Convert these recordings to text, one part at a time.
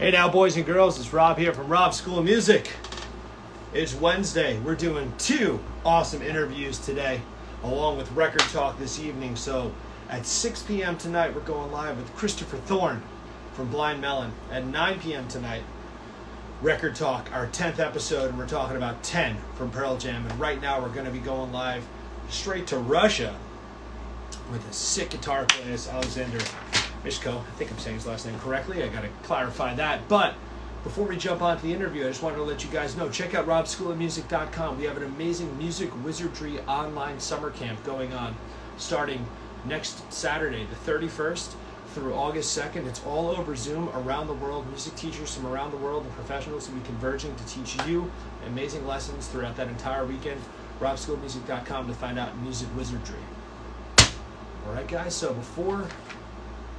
Hey now, boys and girls, it's Rob here from Rob's School of Music. It's Wednesday. We're doing 2 awesome interviews today, along with Record Talk this evening. So at 6 p.m. tonight, we're going live with Christopher Thorne from Blind Melon. At 9 p.m. tonight, Record Talk, our 10th episode, and we're talking about 10 from Pearl Jam. And right now, we're going to be going live straight to Russia with a sick guitar player, Alexandr Misko. I think I'm saying his last name correctly. I got to clarify that. But before we jump onto the interview, I just wanted to let you guys know, check out robschoolofmusic.com. We have an amazing music wizardry online summer camp going on starting next Saturday, the 31st, through August 2nd. It's all over Zoom around the world. Music teachers from around the world and professionals will be converging to teach you amazing lessons throughout that entire weekend. robschoolofmusic.com to find out music wizardry. All right, guys, so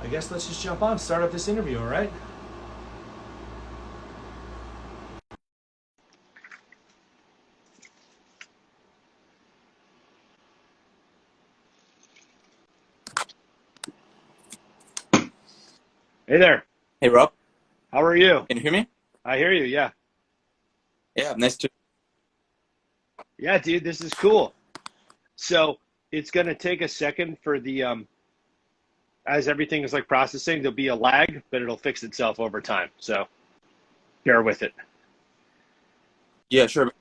I guess let's just jump on, start up this interview, all right? Hey there. Hey, Rob. How are you? Can you hear me? I hear you, yeah. Yeah, nice to... Yeah, dude, this is cool. So it's going to take a second for the, as everything is like processing, there'll be a lag, but it'll fix itself over time. So bear with it. Yeah, sure.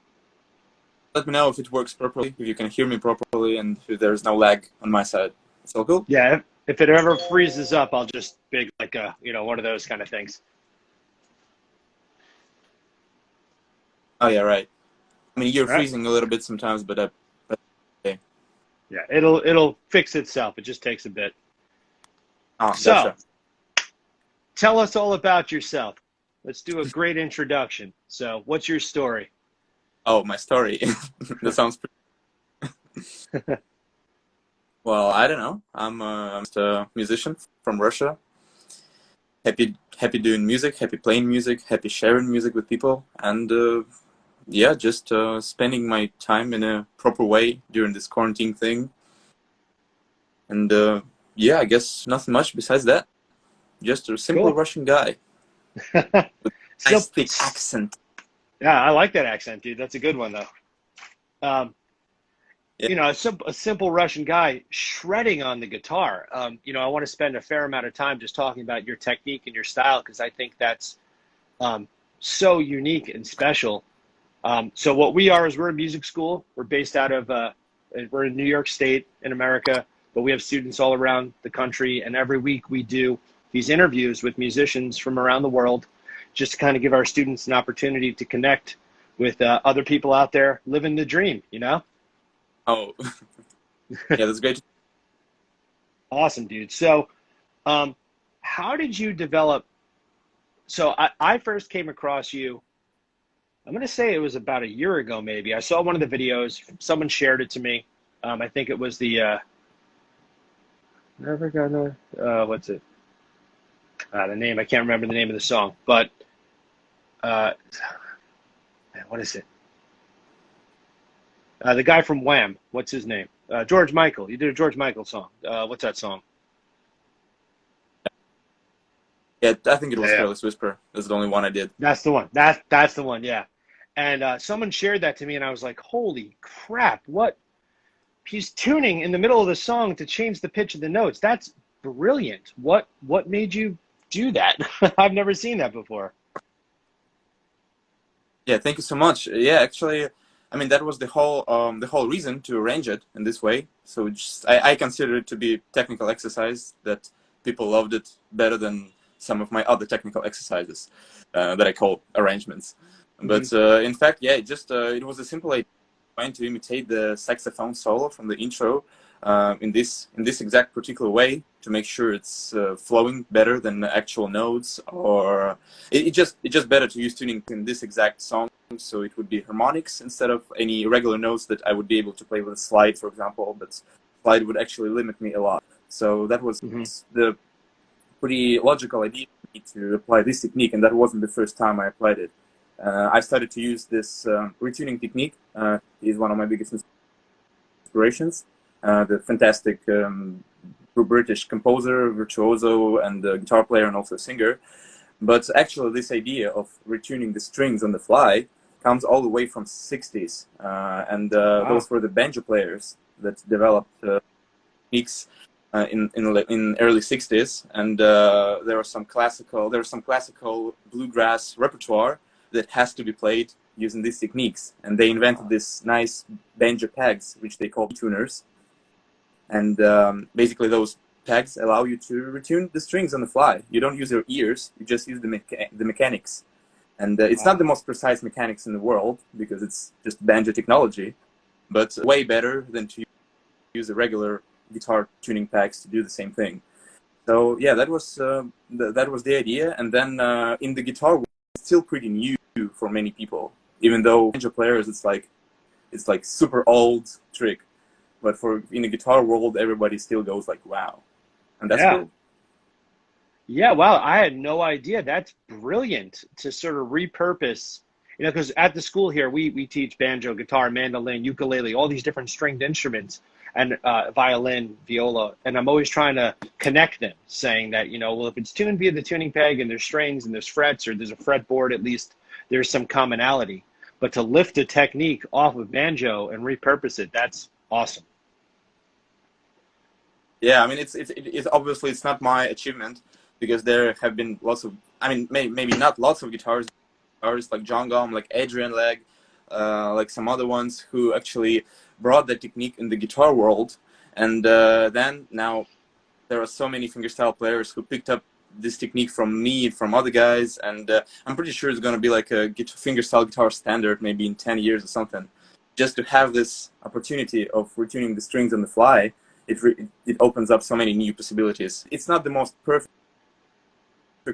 Let me know if it works properly, if you can hear me properly, and if there's no lag on my side. It's all cool? Yeah, if it ever freezes up, I'll just big like a, one of those kind of things. Oh, yeah, right. I mean, you're Right. freezing a little bit sometimes, but okay. Yeah, it'll fix itself. It just takes a bit. Oh, So, gotcha. tell us all about yourself. Let's do a great introduction. So, what's your story? Oh, my story. That sounds pretty... Well, I don't know. I'm just a musician from Russia. Happy doing music, happy playing music, happy sharing music with people, and yeah, just spending my time in a proper way during this quarantine thing. And yeah, I guess nothing much besides that. Just a simple Cool. Russian guy with a nice thick accent. Yeah, I like that accent, dude. That's a good one, though. Yeah. A simple Russian guy shredding on the guitar. I want to spend a fair amount of time just talking about your technique and your style because I think that's so unique and special. So what we are is we're a music school. We're based out of, we're in New York State in America, but we have students all around the country. And every week we do these interviews with musicians from around the world just to kind of give our students an opportunity to connect with other people out there living the dream, Oh, yeah, that's great. Awesome, dude. So how did you develop? So I first came across you, I'm going to say it was about a year ago, maybe. I saw one of the videos. Someone shared it to me. I think it was the, never gonna, what's it? The name, I can't remember the name of the song, but, man, what is it? The guy from Wham, what's his name? George Michael. You did a George Michael song. What's that song? Yeah, I think it was Yeah. Careless Whisper. That's the only one I did. That's the one. That's the one, yeah. And someone shared that to me, and I was like, holy crap, what? He's tuning in the middle of the song to change the pitch of the notes. That's brilliant. What made you do that? I've never seen that before. Yeah, thank you so much. Yeah, actually, I mean, that was the whole reason to arrange it in this way. So I consider it to be a technical exercise that people loved it better than some of my other technical exercises that I call arrangements. But in fact, yeah, it was a simple idea trying to imitate the saxophone solo from the intro in this exact particular way to make sure it's flowing better than the actual notes, or it's just better to use tuning in this exact song, so it would be harmonics instead of any regular notes that I would be able to play with a slide, for example, but slide would actually limit me a lot. So that was the pretty logical idea for me to apply this technique, and that wasn't the first time I applied it. I started to use this retuning technique. Is one of my biggest inspirations. The fantastic British composer, virtuoso, and guitar player, and also singer. But actually, this idea of retuning the strings on the fly comes all the way from 60s, and Wow. those were the banjo players that developed techniques in early 60s, and there was some classical bluegrass repertoire that has to be played using these techniques, and they invented this nice banjo pegs, which they call tuners, and basically those pegs allow you to retune the strings on the fly. You don't use your ears, you just use the mechanics. And it's not the most precise mechanics in the world, because it's just banjo technology, but way better than to use the regular guitar tuning pegs to do the same thing. So yeah, that was the idea. And then in the guitar world, it's still pretty new for many people, even though banjo players, it's like super old trick. But in the guitar world, everybody still goes like, wow. And that's cool. Yeah, wow, I had no idea. That's brilliant to sort of repurpose, because at the school here, we teach banjo, guitar, mandolin, ukulele, all these different stringed instruments, and violin, viola, and I'm always trying to connect them, saying that, well, if it's tuned via the tuning peg and there's strings and there's frets or there's a fretboard, at least there's some commonality. But to lift a technique off of banjo and repurpose it, that's awesome. Yeah, I mean, it's obviously it's not my achievement, because there have been lots of, I mean, maybe not lots of guitarists like John Gom, like Adrian Legg, like some other ones who actually brought that technique in the guitar world. And then now there are so many fingerstyle players who picked up this technique from me, from other guys, and I'm pretty sure it's going to be like a fingerstyle guitar standard maybe in 10 years or something. Just to have this opportunity of retuning the strings on the fly, it opens up so many new possibilities. It's not the most perfect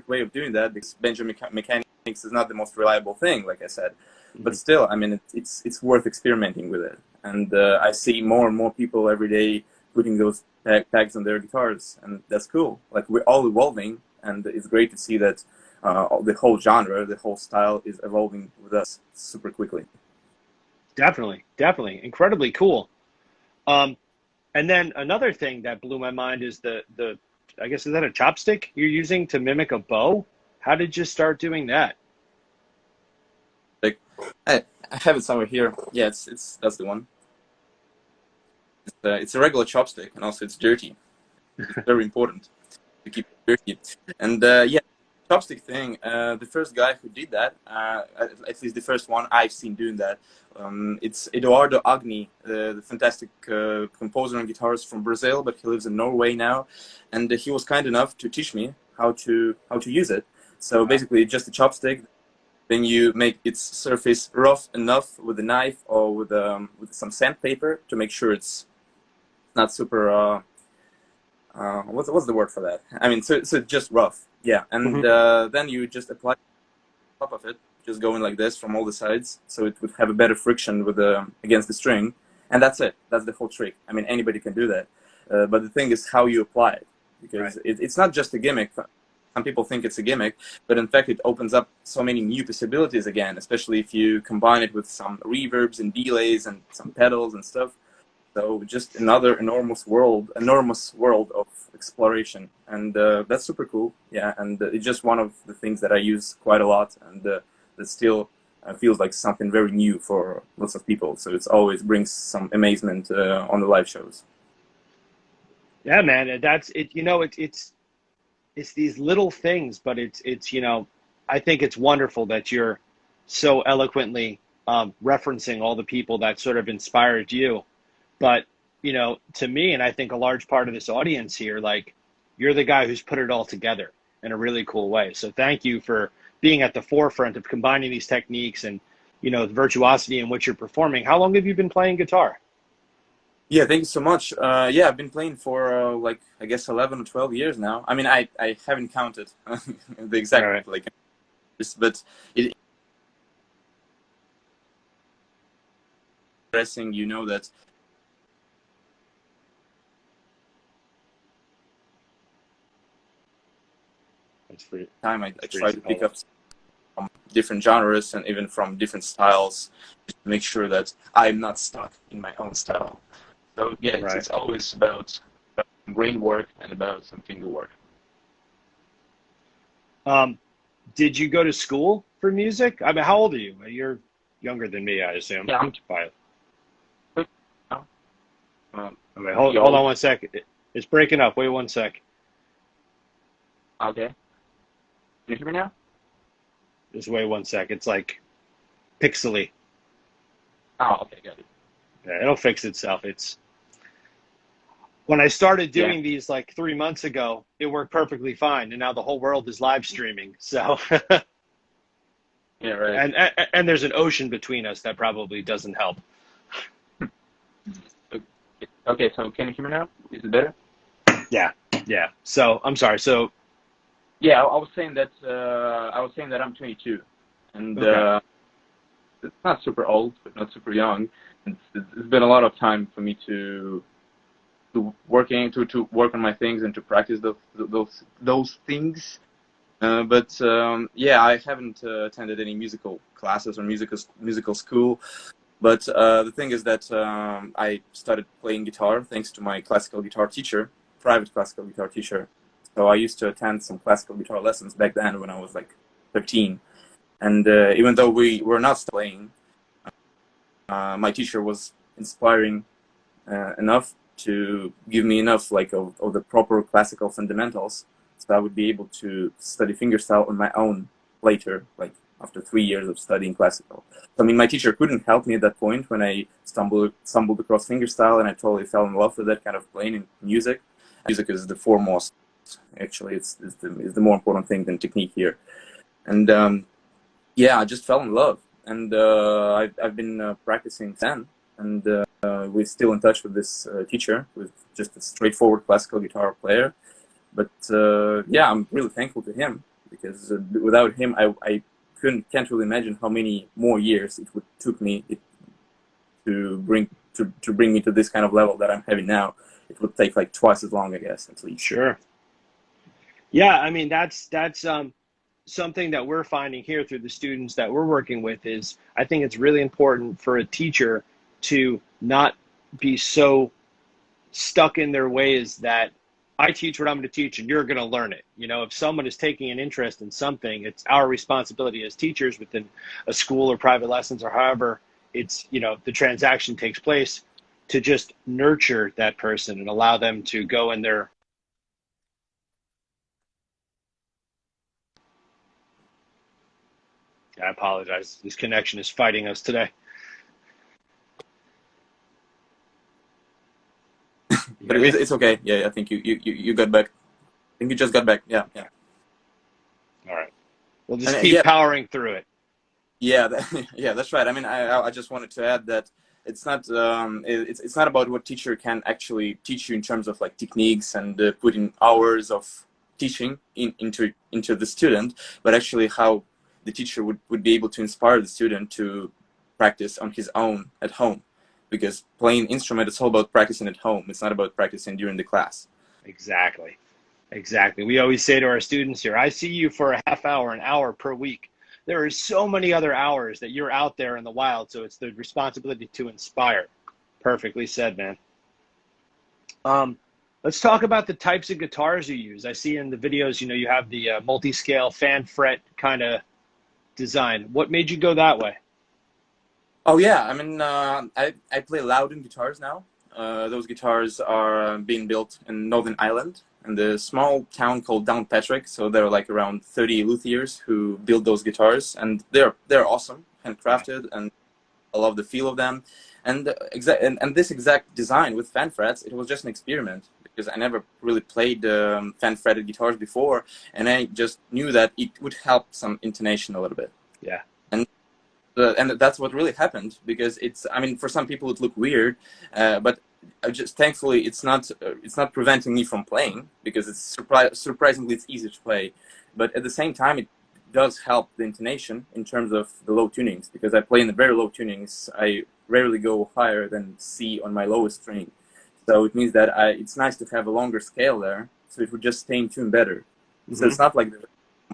way of doing that, because banjo mechanics is not the most reliable thing, like I said. But still, I mean, it's worth experimenting with it. And I see more and more people every day putting those tags on their guitars, and that's cool. Like, we're all evolving, and it's great to see that the whole genre, the whole style is evolving with us super quickly. Definitely, incredibly cool. And then another thing that blew my mind is the I guess, is that a chopstick you're using to mimic a bow? How did you start doing that? Like, I have it somewhere here. Yeah, that's the one. It's a regular chopstick, and also it's dirty. It's very important to keep it dirty. And yeah, chopstick thing. The first guy who did that, at least the first one I've seen doing that, it's Eduardo Agni, the fantastic composer and guitarist from Brazil, but he lives in Norway now, and he was kind enough to teach me how to use it. So basically, just a chopstick. Then you make its surface rough enough with a knife or with some sandpaper to make sure it's not super. What's the word for that? I mean, so just rough. Yeah, and then you just apply top of it, just going like this from all the sides, so it would have a better friction with against the string, and that's it. That's the whole trick. I mean, anybody can do that, but the thing is how you apply it, because it's not just a gimmick. Some people think it's a gimmick, but in fact it opens up so many new possibilities again, especially if you combine it with some reverbs and delays and some pedals and stuff. So just another enormous world of exploration, and that's super cool. Yeah, and it's just one of the things that I use quite a lot, and that still feels like something very new for lots of people. So it always brings some amazement on the live shows. Yeah, man, that's it. It's these little things, but it's I think it's wonderful that you're so eloquently referencing all the people that sort of inspired you. But, to me, and I think a large part of this audience here, like, you're the guy who's put it all together in a really cool way. So thank you for being at the forefront of combining these techniques and, the virtuosity in which you're performing. How long have you been playing guitar? Yeah, thank you so much. Yeah, I've been playing for like, I guess 11 or 12 years now. I mean, I haven't counted the exact like, but it interesting, that time I try to pick up from different genres and even from different styles, just to make sure that I'm not stuck in my own style. So yeah, it's always about brain work and about some finger work. Did you go to school for music? I mean, how old are you? You're younger than me, I assume. Yeah, I'm By quick now. okay, You hold old? on one sec. It's breaking up. Wait one sec. Okay. Can you hear me now? Just wait one sec. It's like pixely. Oh, okay, got it. Yeah, it'll fix itself. It's when I started Yeah, doing these like 3 months ago, it worked perfectly fine, and now the whole world is live streaming. So, yeah, right. and there's an ocean between us that probably doesn't help. Okay, okay, so can you hear me now? Is it better? Yeah, yeah. So I'm sorry. So Yeah, I was saying that I'm 22, and okay, it's not super old, but not super young. It's been a lot of time for me to work on my things and to practice those things. But yeah, I haven't attended any musical classes or musical school. But the thing is that I started playing guitar thanks to my classical guitar teacher, private classical guitar teacher. So I used to attend some classical guitar lessons back then when I was like 13. And even though we were not playing, my teacher was inspiring enough to give me enough like of the proper classical fundamentals, so I would be able to study fingerstyle on my own later, like after 3 years of studying classical. So, I mean, my teacher couldn't help me at that point when I stumbled across fingerstyle, and I totally fell in love with that kind of playing in music. Music is the foremost. Actually, it's the more important thing than technique here. And yeah, I just fell in love, and I've been practicing then, and we're still in touch with this teacher, who's just a straightforward classical guitar player. But yeah, I'm really thankful to him because without him, I can't really imagine how many more years it would took me to bring me to this kind of level that I'm having now. It would take like twice as long, I guess, at least. sure. Yeah, I mean that's something that we're finding here through the students that we're working with is I think it's really important for a teacher to not be so stuck in their ways that I teach what I'm going to teach and you're going to learn it. You know, if someone is taking an interest in something, it's our responsibility as teachers within a school or private lessons or however it's, you know, the transaction takes place to just nurture that person and allow them to go in their. I apologize. This connection is fighting us today. You But hear me? it's okay. Yeah, I think you got back. I think you just got back. Yeah, yeah. All right. We'll And just keep yeah, powering through it. yeah, yeah, that's right. I mean, I just wanted to add that it's not about what teacher can actually teach you in terms of like techniques and putting hours of teaching into the student, but actually how the teacher would be able to inspire the student to practice on his own at home, because playing instrument is all about practicing at home. It's not about practicing during the class. Exactly. Exactly. We always say to our students here, I see you for a half hour, an hour per week. There are so many other hours that you're out there in the wild, so it's the responsibility to inspire. Perfectly said, man. Um, let's talk about the types of guitars you use. I see in the videos, you know, you have the multi-scale fan fret kind of design. What made you go that way? Oh yeah, I mean, I play Loudon guitars now. Those guitars are being built in Northern Ireland, in the small town called Downpatrick. So there are like around 30 luthiers who build those guitars, and they're awesome, handcrafted, and I love the feel of them. And this exact design with fan frets, it was just an experiment because I never really played fan fretted guitars before, and I just knew that it would help some intonation a little bit. Yeah. And that's what really happened, because it's, I mean, for some people it looked weird, but I just, thankfully it's not preventing me from playing, because it's surprisingly it's easy to play, but at the same time it does help the intonation in terms of the low tunings, because I play in the very low tunings. I rarely go higher than C on my lowest string, so it means that it's nice to have a longer scale there, so it would just stay in tune better. So Mm-hmm. it's not like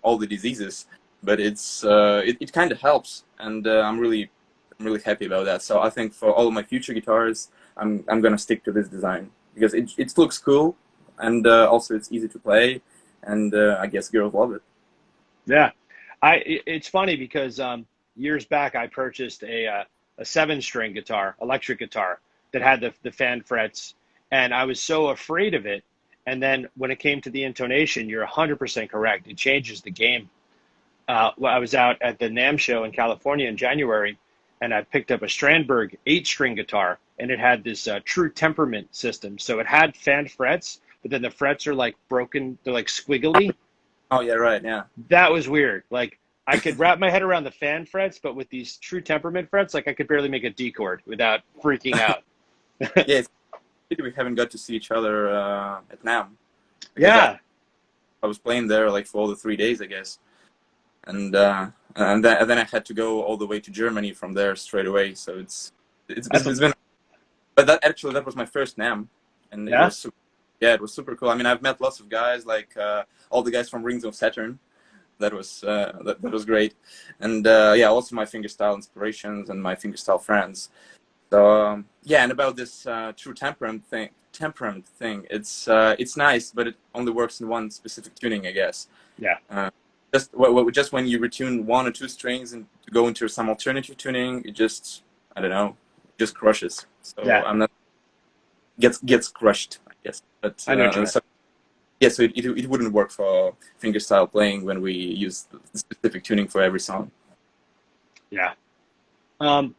all the diseases, but it kind of helps, and I'm really happy about that. So I think for all of my future guitars, I'm gonna stick to this design because it looks cool, and also it's easy to play, and I guess girls love it. Yeah. It's funny because years back I purchased a 7 string guitar, electric guitar that had the fan frets, and I was so afraid of it. And then when it came to the intonation, you're 100% correct. It changes the game. Well, I was out at the NAMM show in California in January, and I picked up a Strandberg 8 string guitar, and it had this true temperament system. So it had fan frets, but then the frets are like broken, they're like squiggly. Oh yeah, right, yeah. That was weird. Like I could wrap my head around the fan frets, but with these true temperament frets, like I could barely make a D chord without freaking out. Yeah, it's pity we haven't got to see each other at NAMM. Because Yeah, I was playing there like for all the 3 days, I guess. And then I had to go all the way to Germany from there straight away. So it's been, but that was my first NAMM, and it yeah, was yeah, it was super cool. I mean, I've met lots of guys like all the guys from Rings of Saturn. That was great, and yeah, also my fingerstyle inspirations and my fingerstyle friends. So yeah, and about this true temperament thing, it's nice, but it only works in one specific tuning, I guess. yeah, Just when you retune 1 or 2 strings and to go into some alternative tuning, it just, I don't know, just crushes. So yeah. I'm not gets crushed, I guess. But I know what you meant. so yeah, so it wouldn't work for fingerstyle playing when we use the specific tuning for every song. Yeah. Um,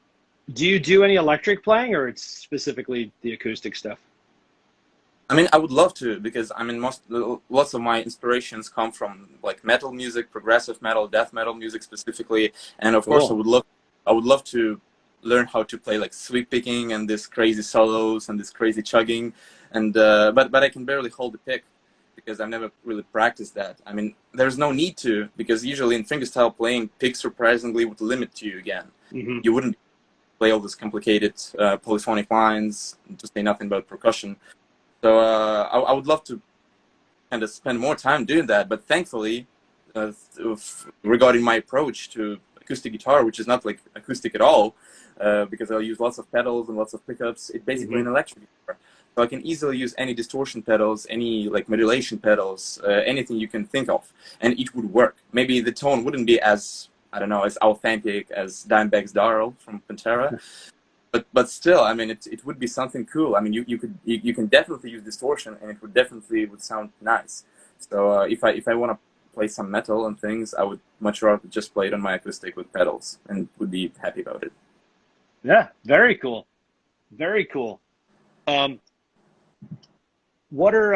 do you do any electric playing, or it's specifically the acoustic stuff? I mean, I would love to, because I mean, lots of my inspirations come from like metal music, progressive metal, death metal music specifically, and of course, Cool. I would love to learn how to play like sweep picking and this crazy solos and this crazy chugging, and but I can barely hold the pick because I've never really practiced that. I mean, there's no need to, because usually in fingerstyle playing, pick surprisingly would limit you again. Hmm. You wouldn't play all these complicated polyphonic lines to say nothing about percussion. So I would love to kind of spend more time doing that, but thankfully, regarding my approach to acoustic guitar, which is not like acoustic at all, because I'll use lots of pedals and lots of pickups, it's basically Hmm. an electric guitar. So I can easily use any distortion pedals, any like modulation pedals, anything you can think of, and it would work. Maybe the tone wouldn't be as, I don't know, as authentic as Dimebag's Darrell from Pantera, but still, I mean, it would be something cool. I mean, you can definitely use distortion, and it would sound nice. So if I want to play some metal and things, I would much rather just play it on my acoustic with pedals, and would be happy about it. Yeah, very cool. Very cool. Um, what are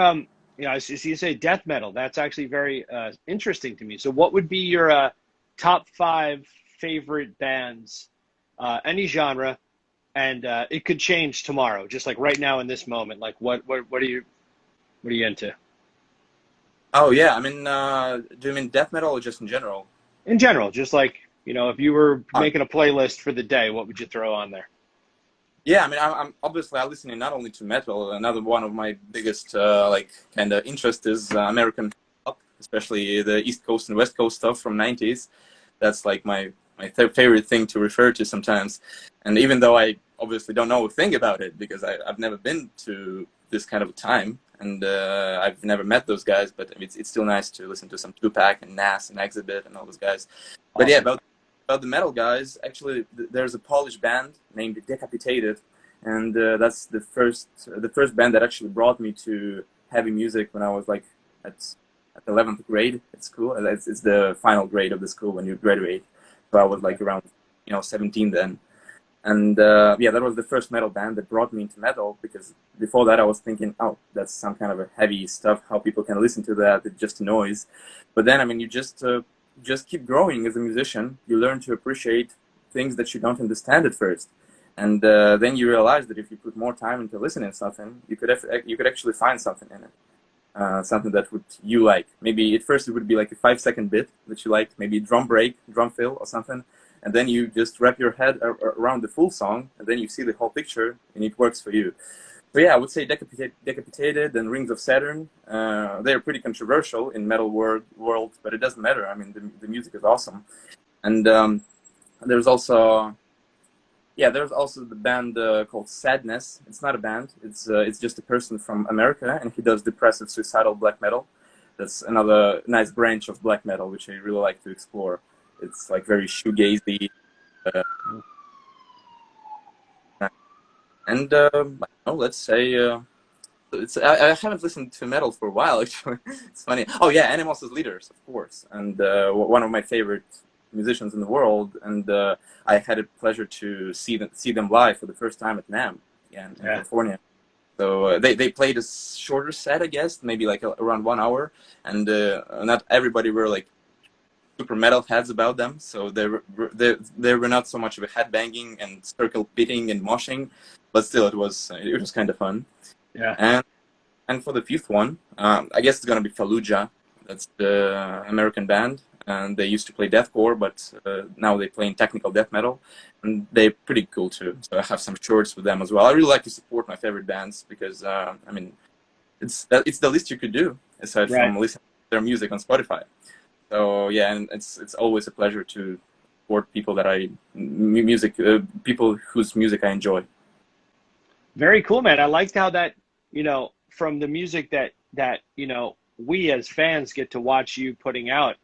so you say death metal? That's actually very interesting to me. So, what would be your top 5 favorite bands, any genre, and it could change tomorrow, just like right now in this moment. Like, what are you into Oh yeah, I mean, do you mean death metal or just in general? in general? Just like if you were Uh, making a playlist for the day, what would you throw on there? yeah, I mean, I'm obviously I listen not only to metal. Another one of my biggest like kind of interest is American pop, especially the East Coast and West Coast stuff from '90s. That's like my favorite thing to refer to sometimes. And even though I obviously don't know a thing about it because I've never been to this kind of a time, and I've never met those guys, but it's still nice to listen to some Tupac and Nas and Exhibit and all those guys. But yeah, Awesome. about the metal guys, actually, there's a Polish band named Decapitated, and that's the first band that actually brought me to heavy music when I was like at 11th grade at school. It's the final grade of the school when you graduate. So I was like around 17 then. And yeah, that was the first metal band that brought me into metal, because before that I was thinking, oh, that's some kind of a heavy stuff. How people can listen to that? It's just noise. But then, I mean, you just keep growing as a musician. You learn to appreciate things that you don't understand at first, and then you realize that if you put more time into listening to something, you could actually find something in it. Something that would you like. Maybe at first it would be like a 5-second bit that you liked, maybe drum break, drum fill, or something, and then you just wrap your head around the full song, and then you see the whole picture, and it works for you. So yeah, I would say Decapitated and Rings of Saturn. They're pretty controversial in metal world, but it doesn't matter. I mean, the music is awesome, and there's also. Yeah, there's also the band called Sadness. It's not a band. It's just a person from America, and he does depressive, suicidal black metal. That's another nice branch of black metal, which I really like to explore. It's like very shoegazy. Uh, and I don't know, let's say I haven't listened to metal for a while actually. It's funny. Oh yeah, Animals as Leaders, of course, and one of my favorite musicians in the world. And I had a pleasure to see them live for the first time at NAMM, yeah, in California. So they played a shorter set, I guess, maybe like around 1 hour, and not everybody were like super metal heads about them. So there were not so much of a headbanging and circle beating and moshing, but still it was kind of fun. Yeah. And for the fifth one, I guess it's gonna be Fallujah. That's the American band, and they used to play deathcore, but now they play in technical death metal, and they're pretty cool too. So I have some shorts with them as well. I really like to support my favorite bands because I mean, it's the least you could do aside from listening to their music on Spotify. So yeah, and it's always a pleasure to support people that people whose music I enjoy. Very cool, man. I liked how that, from the music that we as fans get to watch you putting out.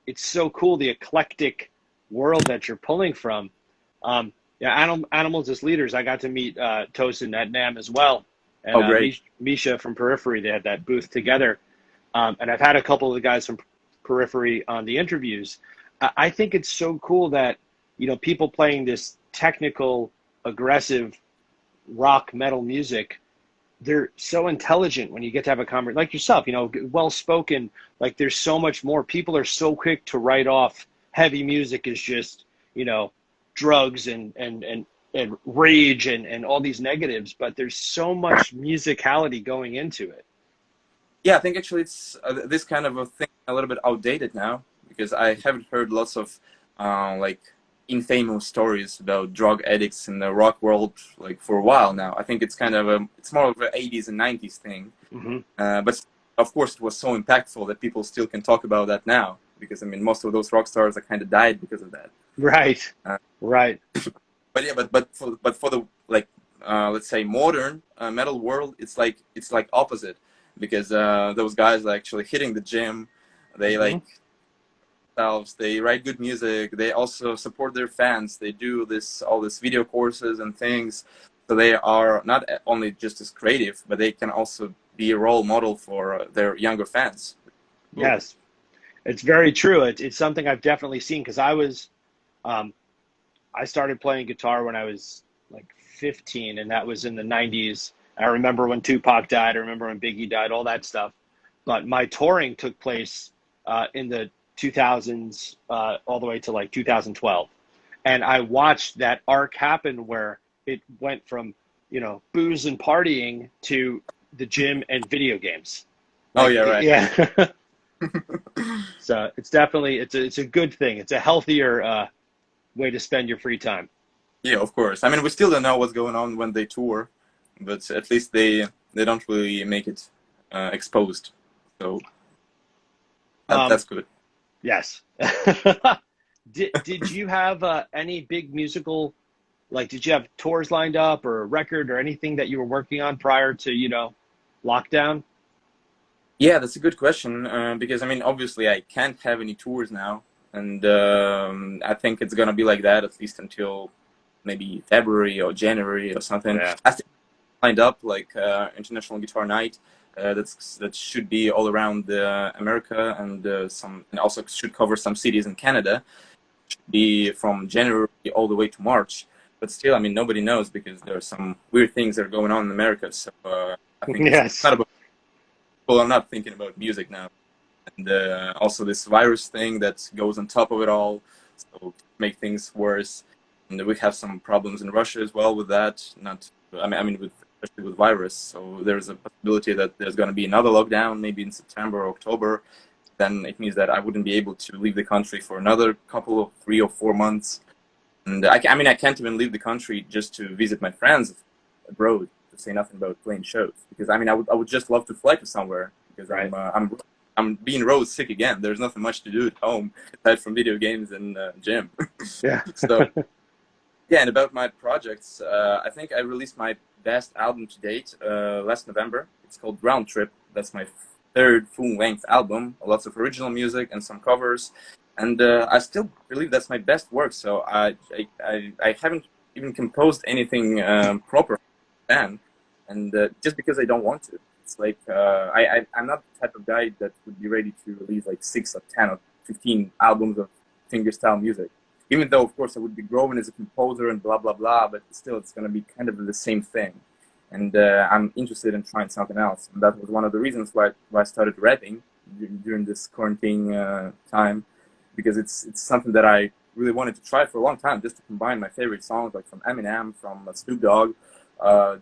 It's so cool, the eclectic world that you're pulling from. Animals as Leaders, I got to meet Tosin at NAMM as well. And great. Misha from Periphery, they had that booth together. And I've had a couple of the guys from Periphery on the interviews. I think it's so cool that, people playing this technical, aggressive rock metal music, they're so intelligent when you get to have a conversation like yourself, well spoken. Like there's so much more. People are so quick to write off heavy music as just, drugs and rage and all these negatives, but there's so much musicality going into it. Yeah, I think actually it's this kind of a thing a little bit outdated now, because I haven't heard lots of like infamous stories about drug addicts in the rock world like for a while now. I think it's kind of it's more of an 80s and 90s thing. But of course it was so impactful that people still can talk about that now, because I mean most of those rock stars are kind of died because of that. Right. Right. But yeah, but for the like let's say modern metal world, it's like opposite, because those guys are actually hitting the gym. They like they write good music. They also support their fans. They do all this video courses and things. So they are not only just as creative, but they can also be a role model for their younger fans. Yes, it's very true. It's something I've definitely seen, because I started playing guitar when I was like 15, and that was in the 90s. I remember when Tupac died. I remember when Biggie died, all that stuff. But my touring took place in the 2000s all the way to like 2012. And I watched that arc happen where it went from, booze and partying to the gym and video games. Oh, yeah, right. Yeah. So it's definitely, it's a good thing. It's a healthier way to spend your free time. Yeah, of course. I mean, we still don't know what's going on when they tour, but at least they don't really make it exposed. So that's good. Yes. Did you have any big musical, like did you have tours lined up or a record or anything that you were working on prior to, lockdown? Yeah, that's a good question, because I mean, obviously I can't have any tours now, and I think it's gonna be like that at least until maybe February or January or something. Yeah. I think lined up like International Guitar Night. That should be all around America, and also should cover some cities in Canada. Should be from January all the way to March. But still, I mean, nobody knows, because there are some weird things that are going on in America. So I think it's not about people are not thinking about music now, and also this virus thing that goes on top of it all, so to make things worse. And we have some problems in Russia as well with that. Especially with virus. So there's a possibility that there's going to be another lockdown, maybe in September or October. Then it means that I wouldn't be able to leave the country for another couple of 3 or 4 months. And I can't even leave the country just to visit my friends abroad, to say nothing about playing shows. Because I would just love to fly to somewhere, because I'm being road sick again. There's nothing much to do at home aside from video games and gym. Yeah. So yeah, and about my projects, I think I released my best album to date last November. It's called Ground Trip. That's my third full-length album. Lots of original music and some covers. and I still believe that's my best work. So I haven't even composed anything proper then, and just because I don't want to. It's like I'm not the type of guy that would be ready to release like 6 or 10 or 15 albums of fingerstyle music. Even though, of course, I would be growing as a composer and blah blah blah, but still, it's going to be kind of the same thing. And I'm interested in trying something else, and that was one of the reasons why I started rapping during this quarantine time, because it's something that I really wanted to try for a long time, just to combine my favorite songs, like from Eminem, from Snoop Dogg,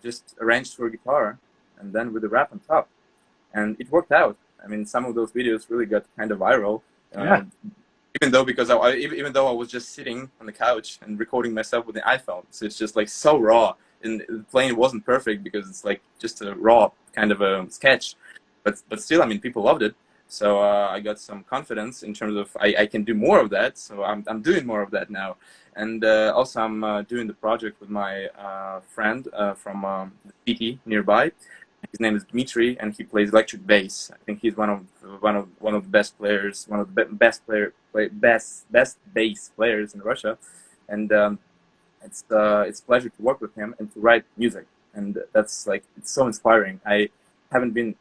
just arranged for a guitar, and then with the rap on top. And it worked out. I mean, some of those videos really got kind of viral. Yeah. Even though even though I was just sitting on the couch and recording myself with the iPhone, so it's just like so raw, and playing wasn't perfect because it's like just a raw kind of a sketch, but still, I mean, people loved it. So I got some confidence in terms of I can do more of that. So I'm doing more of that now, and also I'm doing the project with my friend from the city nearby. His name is Dmitry, and he plays electric bass. I think he's one of the best players, one of the best bass players in Russia, and it's a pleasure to work with him and to write music, and that's like it's so inspiring. I haven't been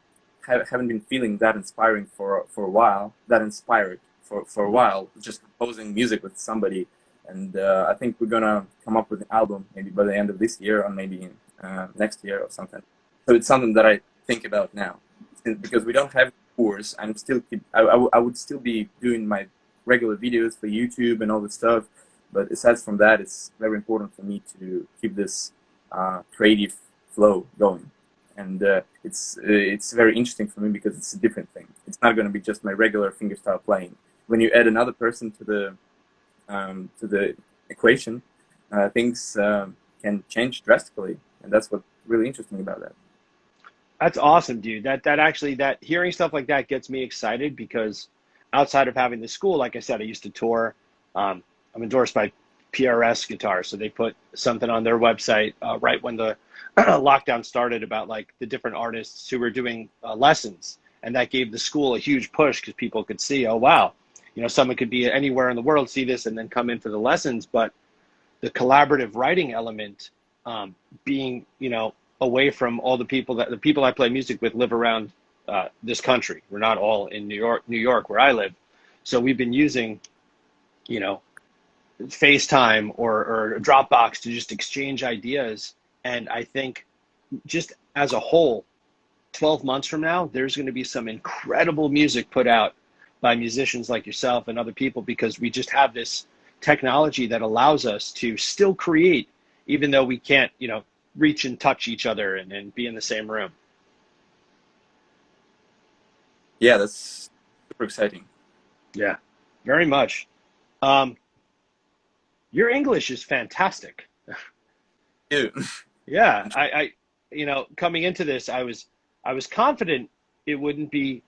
haven't been feeling that inspiring for a while, that inspired for a while, just composing music with somebody, and I think we're gonna come up with an album maybe by the end of this year or maybe next year or something. So it's something that I think about now, because we don't have tours. I would still be doing my regular videos for YouTube and all this stuff, but aside from that, it's very important for me to keep this creative flow going. And it's very interesting for me because it's a different thing. It's not going to be just my regular fingerstyle playing. When you add another person to the equation, things can change drastically, and that's what's really interesting about that. That's awesome, dude. That actually, that hearing stuff like that gets me excited because outside of having the school, like I said, I used to tour. I'm endorsed by PRS Guitars, so they put something on their website right when the lockdown started about like the different artists who were doing lessons, and that gave the school a huge push because people could see, oh wow, you know, someone could be anywhere in the world, see this, and then come in for the lessons. But the collaborative writing element, being, you know, away from all the people I play music with live around this country. We're not all in New York where I live. So we've been using, you know, FaceTime or Dropbox to just exchange ideas. And I think just as a whole, 12 months from now, there's going to be some incredible music put out by musicians like yourself and other people, because we just have this technology that allows us to still create, even though we can't, you know, reach and touch each other and be in the same room. Yeah, that's super exciting. Yeah, very much. Your English is fantastic. Ew. Yeah, you know, coming into this, I was confident it wouldn't be,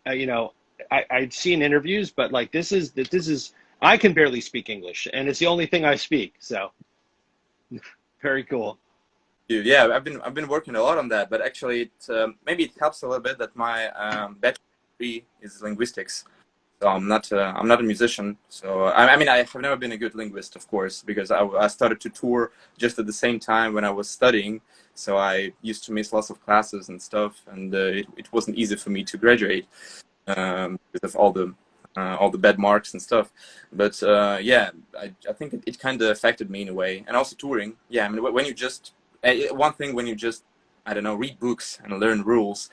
you know, I'd seen interviews, but like this is, I can barely speak English, and it's the only thing I speak. So very cool. Yeah, I've been working a lot on that, but actually, maybe it helps a little bit that my bachelor's degree is linguistics. So I'm not a musician. So I mean, I have never been a good linguist, of course, because I started to tour just at the same time when I was studying. So I used to miss lots of classes and stuff, and it wasn't easy for me to graduate because of all the bad marks and stuff. But yeah, I think it kind of affected me in a way, and also touring. Yeah, I mean, when you just one thing when you just, I don't know, read books and learn rules,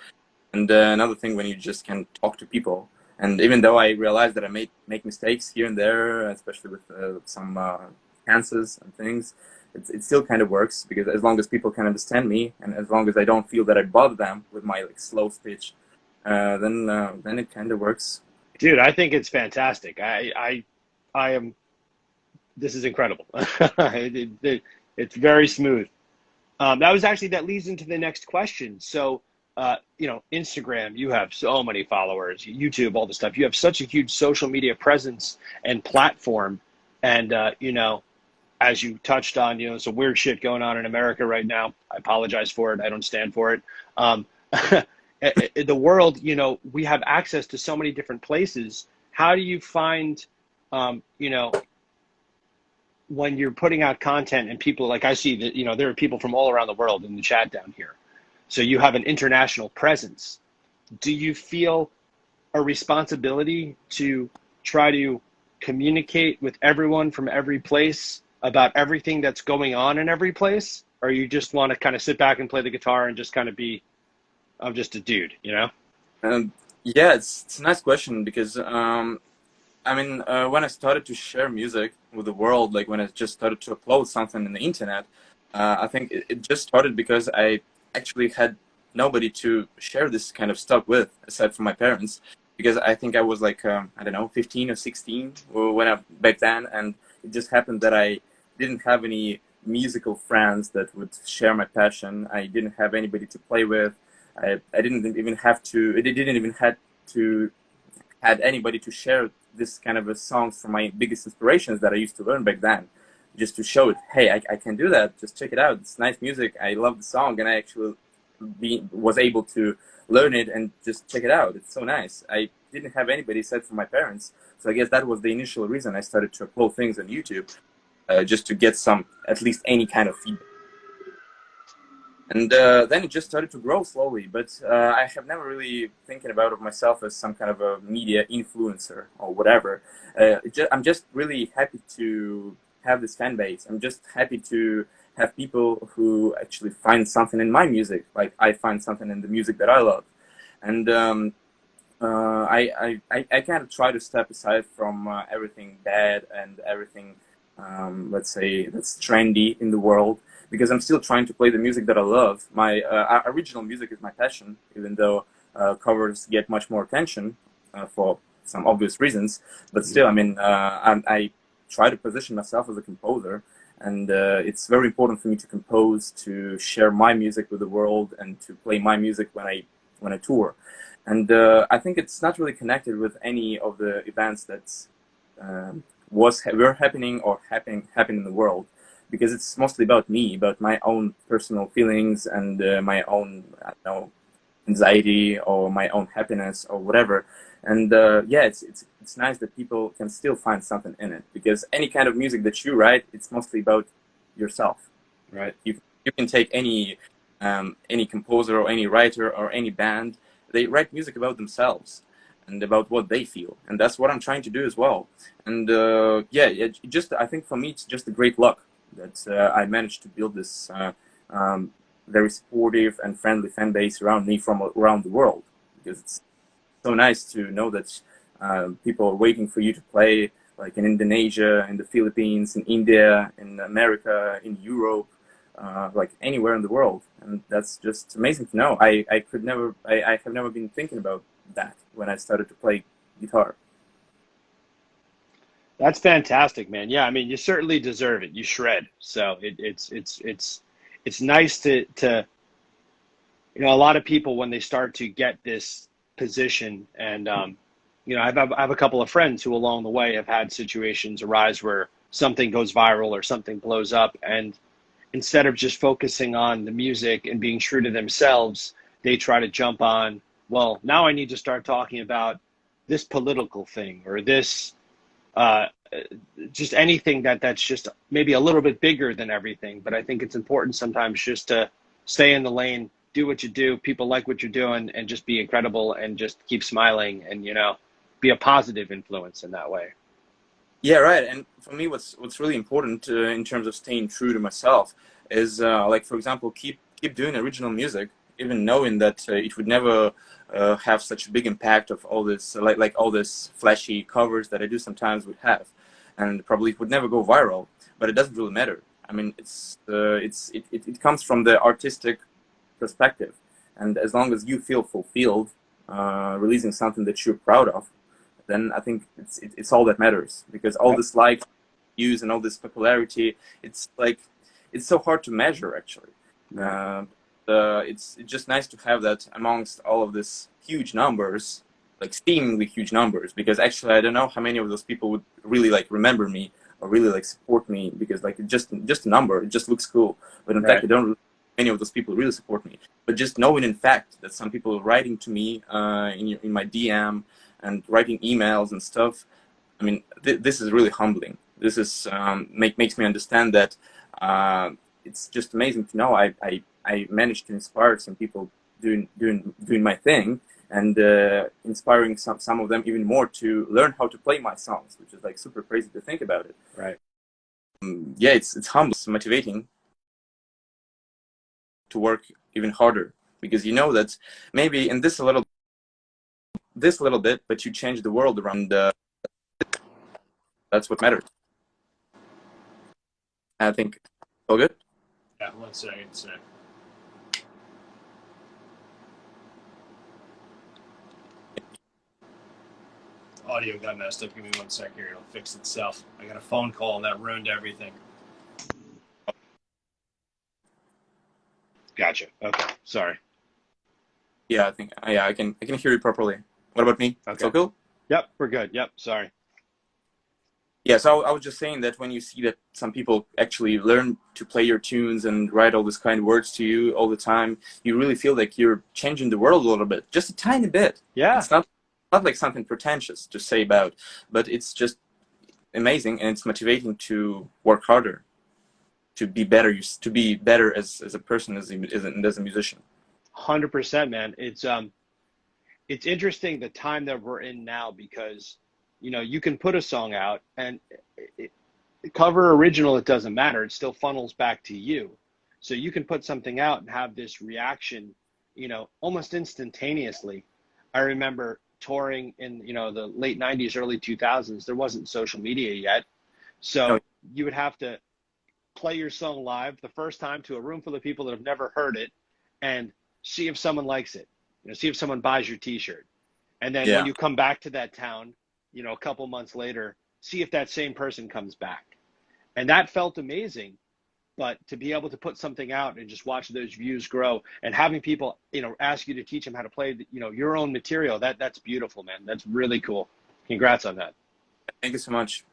and another thing when you just can talk to people. And even though I realized that I make mistakes here and there, especially with some tenses and things, it still kind of works, because as long as people can understand me, and as long as I don't feel that I bother them with my like slow speech, then it kind of works. Dude, I think it's fantastic. I am, this is incredible. It's very smooth. That leads into the next question. So, you know, Instagram, you have so many followers, YouTube, all the stuff. You have such a huge social media presence and platform. And, you know, as you touched on, you know, some weird shit going on in America right now. I apologize for it. I don't stand for it. The world, you know, we have access to so many different places. how do you find, you know, when you're putting out content and people, like I see that, you know, there are people from all around the world in the chat down here. So you have an international presence. Do you feel a responsibility to try to communicate with everyone from every place about everything that's going on in every place? Or you just want to kind of sit back and play the guitar and just kind of be, I'm just a dude, you know? Yeah, it's a nice question because I mean, when I started to share music with the world, like when I just started to upload something in the internet, I think it just started because I actually had nobody to share this kind of stuff with, aside from my parents. Because I think I was like, I don't know, 15 or 16 back then, and it just happened that I didn't have any musical friends that would share my passion. I didn't have anybody to play with. I didn't even have to. It didn't even had anybody to share this kind of a songs from my biggest inspirations that I used to learn back then, just to show it. Hey, I can do that. Just check it out. It's nice music. I love the song, and I actually was able to learn it and just check it out. It's so nice. I didn't have anybody except for my parents, so I guess that was the initial reason I started to upload things on YouTube, just to get some, at least any kind of feedback. And then it just started to grow slowly, but I have never really thinking about myself as some kind of a media influencer or whatever. I'm just really happy to have this fan base. I'm just happy to have people who actually find something in my music, like I find something in the music that I love. And I kind of try to step aside from everything bad and everything, let's say, that's trendy in the world, because I'm still trying to play the music that I love. My original music is my passion, even though covers get much more attention for some obvious reasons. But still, I mean, I try to position myself as a composer, and it's very important for me to compose, to share my music with the world, and to play my music when I tour. And I think it's not really connected with any of the events that were happening or happen in the world, because it's mostly about me, about my own personal feelings and my own, I don't know, anxiety or my own happiness or whatever. And yeah, it's nice that people can still find something in it, because any kind of music that you write, it's mostly about yourself, right? You can take any composer or any writer or any band. They write music about themselves and about what they feel, and that's what I'm trying to do as well. And yeah, I think for me it's just a great luck that I managed to build this very supportive and friendly fan base around me from around the world, because it's so nice to know that people are waiting for you to play, like in Indonesia, in the Philippines, in India, in America, in Europe, like anywhere in the world. And that's just amazing to know. I have never been thinking about that when I started to play guitar. That's fantastic, man. Yeah, I mean, you certainly deserve it. You shred. So it's nice to you know, a lot of people when they start to get this position, and you know, I have a couple of friends who along the way have had situations arise where something goes viral or something blows up, and instead of just focusing on the music and being true to themselves, they try to jump on, well, now I need to start talking about this political thing or this just anything that's just maybe a little bit bigger than everything. But I think it's important sometimes just to stay in the lane, do what you do, people like what you're doing, and just be incredible and just keep smiling and, you know, be a positive influence in that way. Yeah, right. And for me, what's really important in terms of staying true to myself is, like, for example, keep doing original music, even knowing that it would never have such a big impact of all this, like all this flashy covers that I do sometimes would have, and probably it would never go viral. But it doesn't really matter. I mean, it comes from the artistic perspective, and as long as you feel fulfilled, releasing something that you're proud of, then I think it's all that matters, because all this like views and all this popularity, it's like, it's so hard to measure actually. It's just nice to have that amongst all of this huge numbers, like seemingly huge numbers, because actually I don't know how many of those people would really like remember me or really like support me, because like just a number, it just looks cool, but in fact I don't really, many of those people really support me. But just knowing in fact that some people are writing to me in my DM and writing emails and stuff. I mean, this is really humbling. This is makes me understand that it's just amazing to know I managed to inspire some people doing my thing, and inspiring some of them even more to learn how to play my songs, which is like super crazy to think about it. Right. Yeah, it's humbling, it's motivating to work even harder, because you know that maybe in this little bit, but you change the world around. That's what matters. I think. All good. Yeah, 1 second, sir. Audio got messed up. Give me 1 second here. It'll fix itself. I got a phone call and that ruined everything. Gotcha. Okay. Sorry. Yeah, I think. Yeah, I can hear you properly. What about me? Okay. So cool. Yep, we're good. Yep. Sorry. Yeah, so I was just saying that when you see that some people actually learn to play your tunes and write all these kind of words to you all the time, you really feel like you're changing the world a little bit, just a tiny bit. Yeah. It's not like something pretentious to say about, but it's just amazing, and it's motivating to work harder, to be better, as a person, as a musician. 100%, man. It's interesting the time that we're in now, because you can put a song out and cover original, it doesn't matter. It still funnels back to you. So you can put something out and have this reaction, almost instantaneously. I remember touring in, the late 90s, early 2000s. There wasn't social media yet. So you would have to play your song live the first time to a room full of people that have never heard it and see if someone likes it, see if someone buys your t-shirt. And then when you come back to that town, a couple months later, see if that same person comes back. And that felt amazing. But to be able to put something out and just watch those views grow, and having people, ask you to teach them how to play, your own material, that's beautiful, man. That's really cool. Congrats on that. Thank you so much.